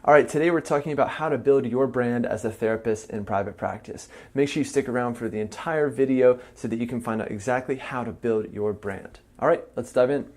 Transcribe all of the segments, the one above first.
All right, today we're talking about how to build your brand as a therapist in private practice. Make sure you stick around for the entire video so that you can find out exactly how to build your brand. All right, let's dive in.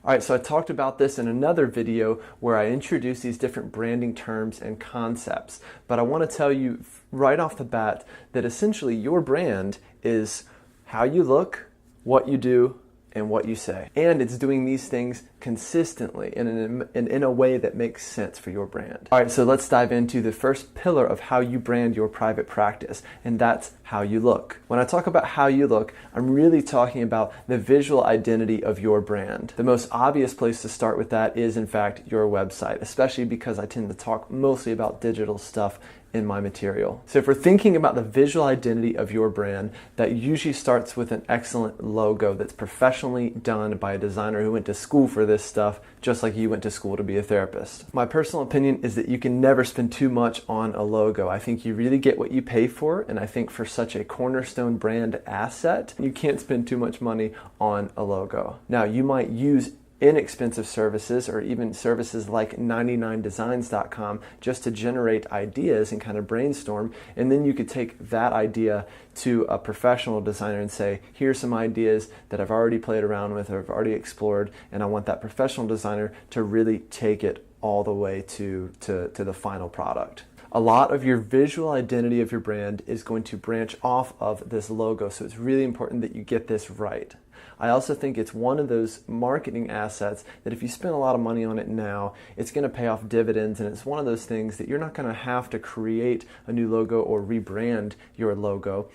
All right, so I talked about this in another video where I introduced these different branding terms and concepts, but I want to tell you right off the bat that essentially your brand is how you look, what you do, and what you say. And it's doing these things consistently and in a way that makes sense for your brand. All right, so let's dive into the first pillar of how you brand your private practice, and that's how you look. When I talk about how you look, I'm really talking about the visual identity of your brand. The most obvious place to start with that is, in fact, your website, especially because I tend to talk mostly about digital stuff in my material. So if we're thinking about the visual identity of your brand, that usually starts with an excellent logo that's professionally done by a designer who went to school for this stuff, just like you went to school to be a therapist. My personal opinion is that you can never spend too much on a logo. I think you really get what you pay for, and I think for such a cornerstone brand asset, you can't spend too much money on a logo. Now, you might use inexpensive services or even services like 99designs.com just to generate ideas and kind of brainstorm, and then you could take that idea to a professional designer and say, here's some ideas that I've already played around with or I've already explored, and I want that professional designer to really take it all the way to the final product. A lot of your visual identity of your brand is going to branch off of this logo, so it's really important that you get this right. I also think it's one of those marketing assets that if you spend a lot of money on it now, it's going to pay off dividends, and it's one of those things that you're not going to have to create a new logo or rebrand your logo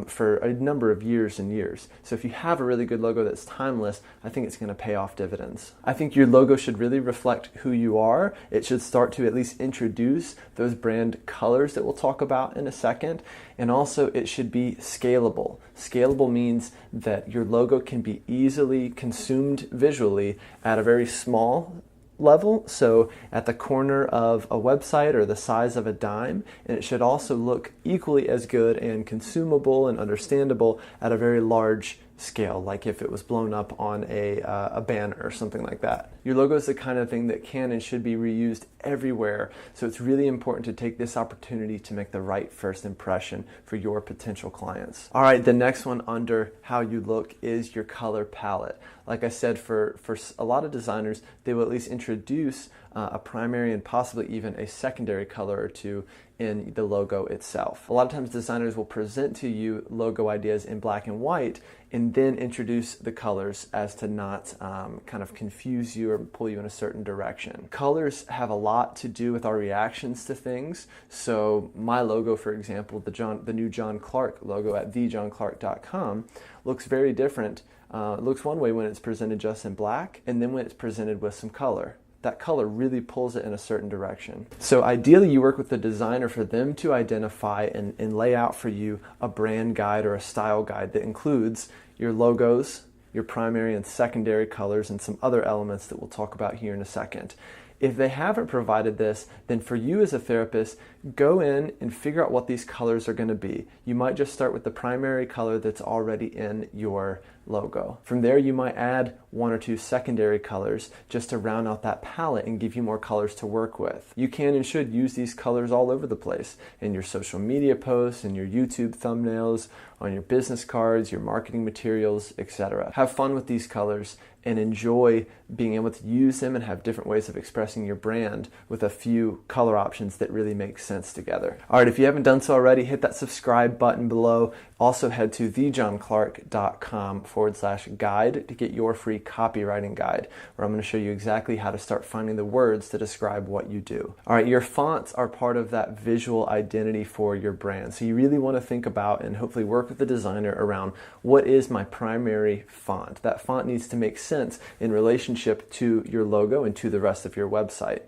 for a number of years and years. So if you have a really good logo that's timeless, I think it's going to pay off dividends. I think your logo should really reflect who you are. It should start to at least introduce those brand colors that we'll talk about in a second, and also it should be scalable. Scalable means that your logo can be easily consumed visually at a very small level, so at the corner of a website or the size of a dime, and it should also look equally as good and consumable and understandable at a very large scale, like if it was blown up on a banner or something like that. Your logo is the kind of thing that can and should be reused everywhere, so it's really important to take this opportunity to make the right first impression for your potential clients. All right, the next one under how you look is your color palette. Like I said, for a lot of designers, they will at least introduce a primary and possibly even a secondary color or two in the logo itself. A lot of times designers will present to you logo ideas in black and white and then introduce the colors as to not kind of confuse you or pull you in a certain direction. Colors have a lot to do with our reactions to things. So my logo, for example, the new John Clarke logo at d.Your.com looks very different. It looks one way when it's presented just in black, and then when it's presented with some color. That color really pulls it in a certain direction. So ideally you work with the designer for them to identify and lay out for you a brand guide or a style guide that includes your logos, your primary and secondary colors, and some other elements that we'll talk about here in a second. If they haven't provided this, then for you as a therapist, go in and figure out what these colors are going to be. You might just start with the primary color that's already in your logo. From there, you might add one or two secondary colors just to round out that palette and give you more colors to work with. You can and should use these colors all over the place in your social media posts, in your YouTube thumbnails, on your business cards, your marketing materials, etc. Have fun with these colors and enjoy being able to use them and have different ways of expressing your brand with a few color options that really make sense together. All right, if you haven't done so already, hit that subscribe button below. Also head to thejohnclarke.com/guide to get your free copywriting guide, where I'm going to show you exactly how to start finding the words to describe what you do. All right, your fonts are part of that visual identity for your brand. So you really want to think about and hopefully work with the designer around what is my primary font. That font needs to make sense in relationship to your logo and to the rest of your website.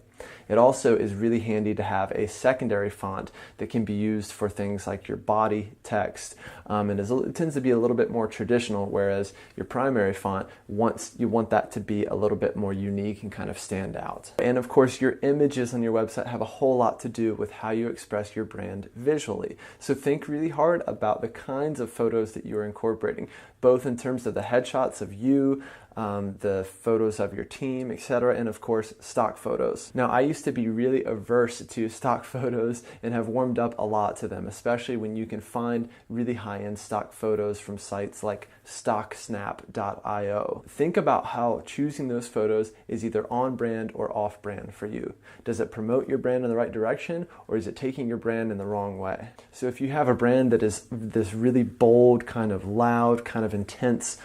It also is really handy to have a secondary font that can be used for things like your body text, and it tends to be a little bit more traditional, whereas your primary font, you want that to be a little bit more unique and kind of stand out. And of course, your images on your website have a whole lot to do with how you express your brand visually. So think really hard about the kinds of photos that you're incorporating, both in terms of the headshots of you, the photos of your team, etc., and of course stock photos. Now, I used to be really averse to stock photos and have warmed up a lot to them, especially when you can find really high-end stock photos from sites like stocksnap.io. Think about how choosing those photos is either on brand or off brand for you. Does it promote your brand in the right direction, or is it taking your brand in the wrong way? So if you have a brand that is this really bold, kind of loud, kind of intense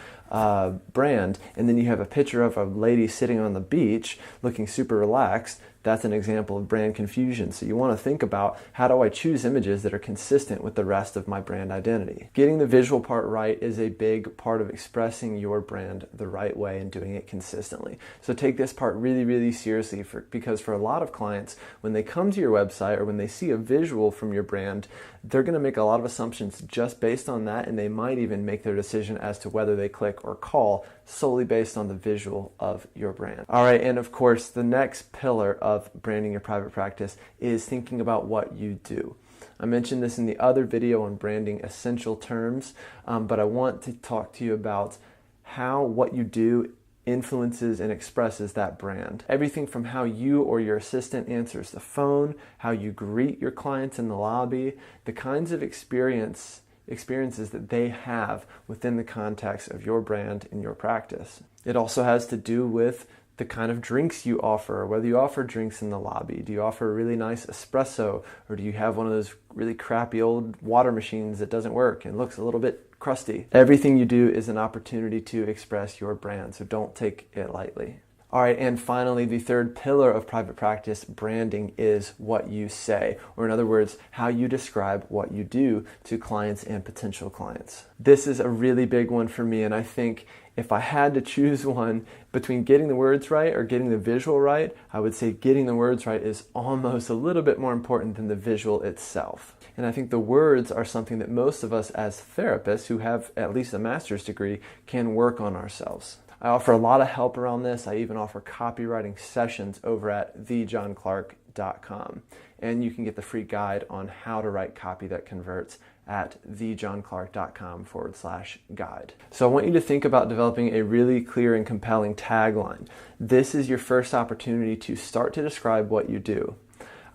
brand, and then you have a picture of a lady sitting on the beach looking super relaxed, that's an example of brand confusion. So you want to think about, how do I choose images that are consistent with the rest of my brand identity? Getting the visual part right is a big part of expressing your brand the right way and doing it consistently. So take this part really, really seriously, because for a lot of clients, when they come to your website or when they see a visual from your brand, they're going to make a lot of assumptions just based on that, and they might even make their decision as to whether they click or call solely based on the visual of your brand. All right, and of course, the next pillar of branding your private practice is thinking about what you do. I mentioned this in the other video on branding essential terms, but I want to talk to you about how what you do influences and expresses that brand. Everything from how you or your assistant answers the phone, how you greet your clients in the lobby, the kinds of experiences that they have within the context of your brand and your practice. It also has to do with the kind of drinks you offer, whether you offer drinks in the lobby. Do you offer a really nice espresso, or do you have one of those really crappy old water machines that doesn't work and looks a little bit crusty? Everything you do is an opportunity to express your brand, so don't take it lightly. All right, and finally, the third pillar of private practice branding is what you say, or in other words, how you describe what you do to clients and potential clients. This is a really big one for me, and I think if I had to choose one between getting the words right or getting the visual right, I would say getting the words right is almost a little bit more important than the visual itself. And I think the words are something that most of us as therapists who have at least a master's degree can work on ourselves. I offer a lot of help around this. I even offer copywriting sessions over at thejohnclarke.com. And you can get the free guide on how to write copy that converts at thejohnclarke.com/guide. So I want you to think about developing a really clear and compelling tagline. This is your first opportunity to start to describe what you do.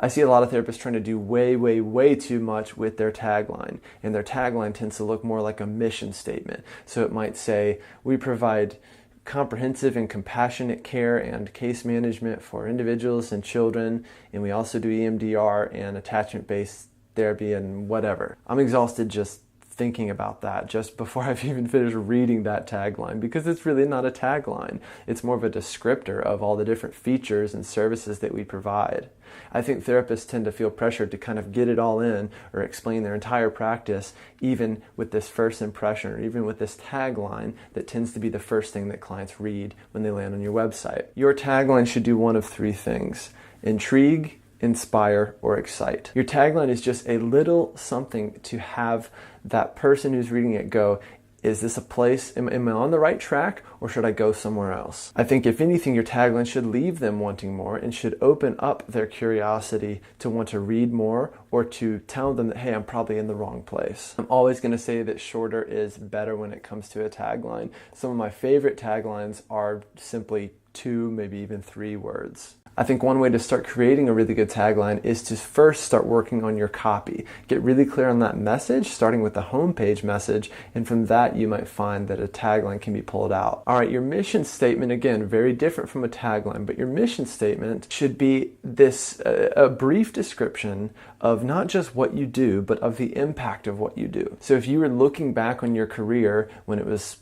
I see a lot of therapists trying to do way too much with their tagline, and their tagline tends to look more like a mission statement. So it might say, we provide comprehensive and compassionate care and case management for individuals and children, and we also do EMDR and attachment-based therapy and whatever. I'm exhausted just thinking about that just before I've even finished reading that tagline, because it's really not a tagline. It's more of a descriptor of all the different features and services that we provide. I think therapists tend to feel pressured to kind of get it all in or explain their entire practice, even with this first impression or even with this tagline that tends to be the first thing that clients read when they land on your website. Your tagline should do one of three things: intrigue, inspire, or excite. Your tagline is just a little something to have that person who's reading it go, is this a place, am I on the right track, or should I go somewhere else? I think if anything, your tagline should leave them wanting more and should open up their curiosity to want to read more, or to tell them that, hey, I'm probably in the wrong place. I'm always going to say that shorter is better when it comes to a tagline. Some of my favorite taglines are simply 2, maybe even 3 words. I think one way to start creating a really good tagline is to first start working on your copy. Get really clear on that message, starting with the homepage message, and from that you might find that a tagline can be pulled out. All right, your mission statement, again, very different from a tagline, but your mission statement should be this a brief description of not just what you do, but of the impact of what you do. So if you were looking back on your career when it was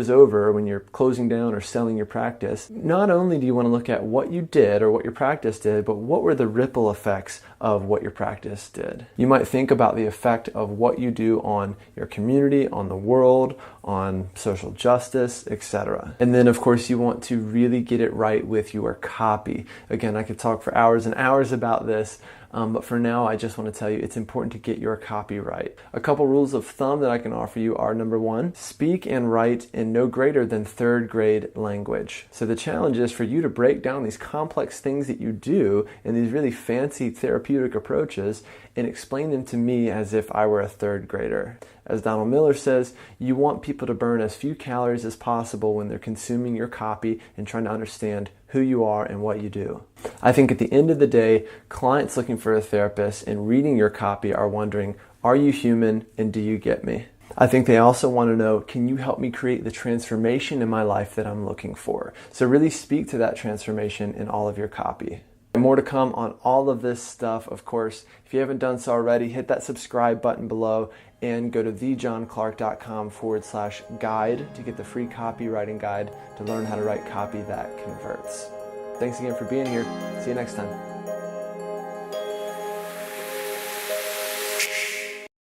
over, when you're closing down or selling your practice, not only do you want to look at what you did or what your practice did, but what were the ripple effects of what your practice did? You might think about the effect of what you do on your community, on the world, on social justice, etc. And then of course you want to really get it right with your copy. Again, I could talk for hours and hours about this, but for now I just want to tell you it's important to get your copy right. A couple rules of thumb that I can offer you are: number one, speak and write in no greater than third grade language. So the challenge is for you to break down these complex things that you do in these really fancy therapeutic approaches and explain them to me as if I were a third grader. As Donald Miller says, you want people to burn as few calories as possible when they're consuming your copy and trying to understand who you are and what you do. I think at the end of the day, clients looking for a therapist and reading your copy are wondering, are you human and do you get me? I think they also want to know, can you help me create the transformation in my life that I'm looking for? So really speak to that transformation in all of your copy. And more to come on all of this stuff, of course. If you haven't done so already, hit that subscribe button below and go to thejohnclarke.com/guide to get the free copywriting guide to learn how to write copy that converts. Thanks again for being here. See you next time.